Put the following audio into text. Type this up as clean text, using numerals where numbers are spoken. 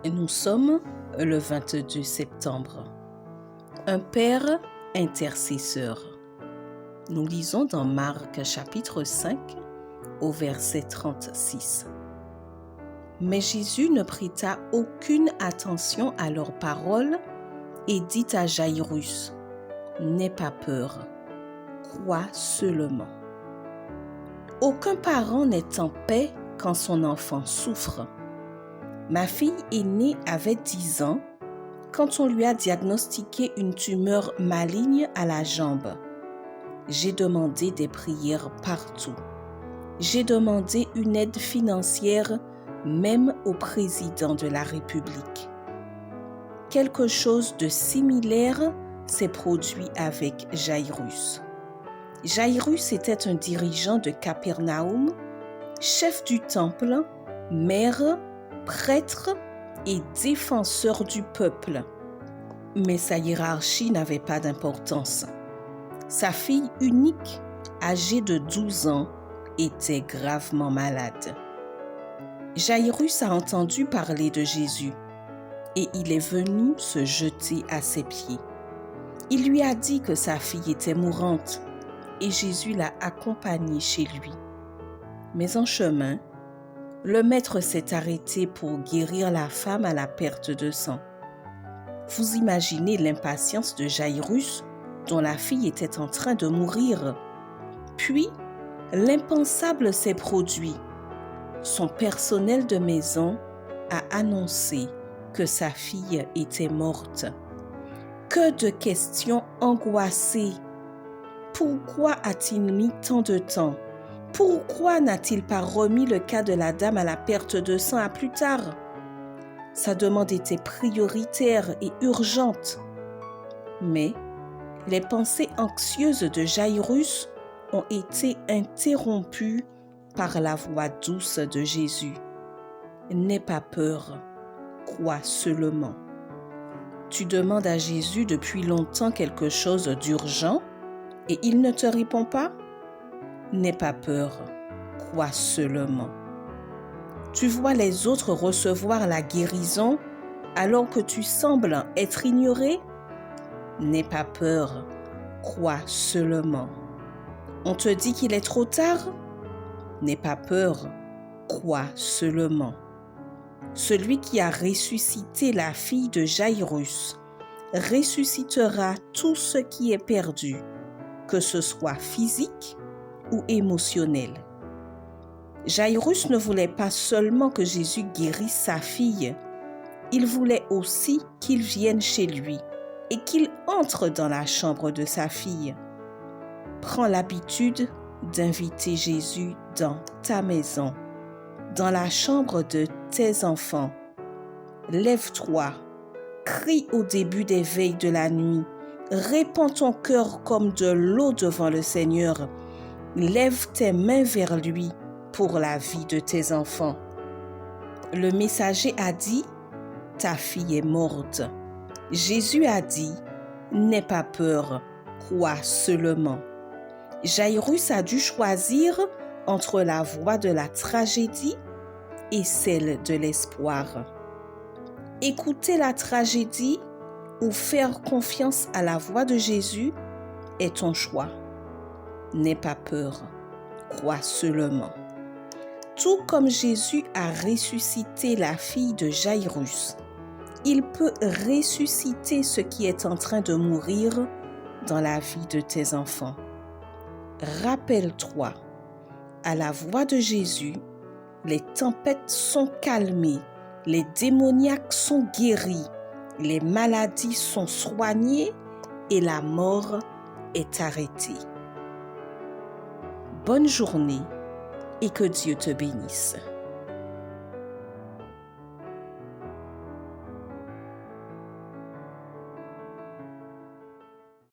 Nous sommes le 22 septembre. Un père intercesseur. Nous lisons dans Marc chapitre 5 au verset 36. Mais Jésus ne prêta aucune attention à leurs paroles et dit à Jaïrus, « N'aie pas peur, crois seulement. » Aucun parent n'est en paix quand son enfant souffre. Ma fille aînée avait 10 ans quand on lui a diagnostiqué une tumeur maligne à la jambe. J'ai demandé des prières partout. J'ai demandé une aide financière même au président de la République. Quelque chose de similaire s'est produit avec Jaïrus. Jaïrus était un dirigeant de Capernaum, chef du temple, maire, prêtre et défenseur du peuple. Mais sa hiérarchie n'avait pas d'importance. Sa fille unique, âgée de 12 ans, était gravement malade. Jaïrus a entendu parler de Jésus et il est venu se jeter à ses pieds. Il lui a dit que sa fille était mourante et Jésus l'a accompagné chez lui. Mais en chemin, le maître s'est arrêté pour guérir la femme à la perte de sang. Vous imaginez l'impatience de Jaïrus, dont la fille était en train de mourir. Puis, l'impensable s'est produit. Son personnel de maison a annoncé que sa fille était morte. Que de questions angoissées. Pourquoi a-t-il mis tant de temps? Pourquoi n'a-t-il pas remis le cas de la dame à la perte de sang à plus tard? Sa demande était prioritaire et urgente. Mais les pensées anxieuses de Jaïrus ont été interrompues par la voix douce de Jésus. N'aie pas peur, crois seulement. Tu demandes à Jésus depuis longtemps quelque chose d'urgent et il ne te répond pas? N'aie pas peur, crois seulement. Tu vois les autres recevoir la guérison alors que tu sembles être ignoré? N'aie pas peur, crois seulement. On te dit qu'il est trop tard? N'aie pas peur, crois seulement. Celui qui a ressuscité la fille de Jaïrus ressuscitera tout ce qui est perdu, que ce soit physique ou émotionnel. Jaïrus ne voulait pas seulement que Jésus guérisse sa fille, il voulait aussi qu'il vienne chez lui et qu'il entre dans la chambre de sa fille. Prends l'habitude d'inviter Jésus dans ta maison, dans la chambre de tes enfants. Lève-toi, crie au début des veilles de la nuit, répands ton cœur comme de l'eau devant le Seigneur. Lève tes mains vers lui pour la vie de tes enfants. Le messager a dit, ta fille est morte. Jésus a dit, n'aie pas peur, crois seulement. Jaïrus a dû choisir entre la voie de la tragédie et celle de l'espoir. Écouter la tragédie ou faire confiance à la voix de Jésus est ton choix. N'aie pas peur, crois seulement. Tout comme Jésus a ressuscité la fille de Jaïrus, il peut ressusciter ce qui est en train de mourir dans la vie de tes enfants. Rappelle-toi, à la voix de Jésus, les tempêtes sont calmées, les démoniaques sont guéris, les maladies sont soignées et la mort est arrêtée. Bonne journée et que Dieu te bénisse.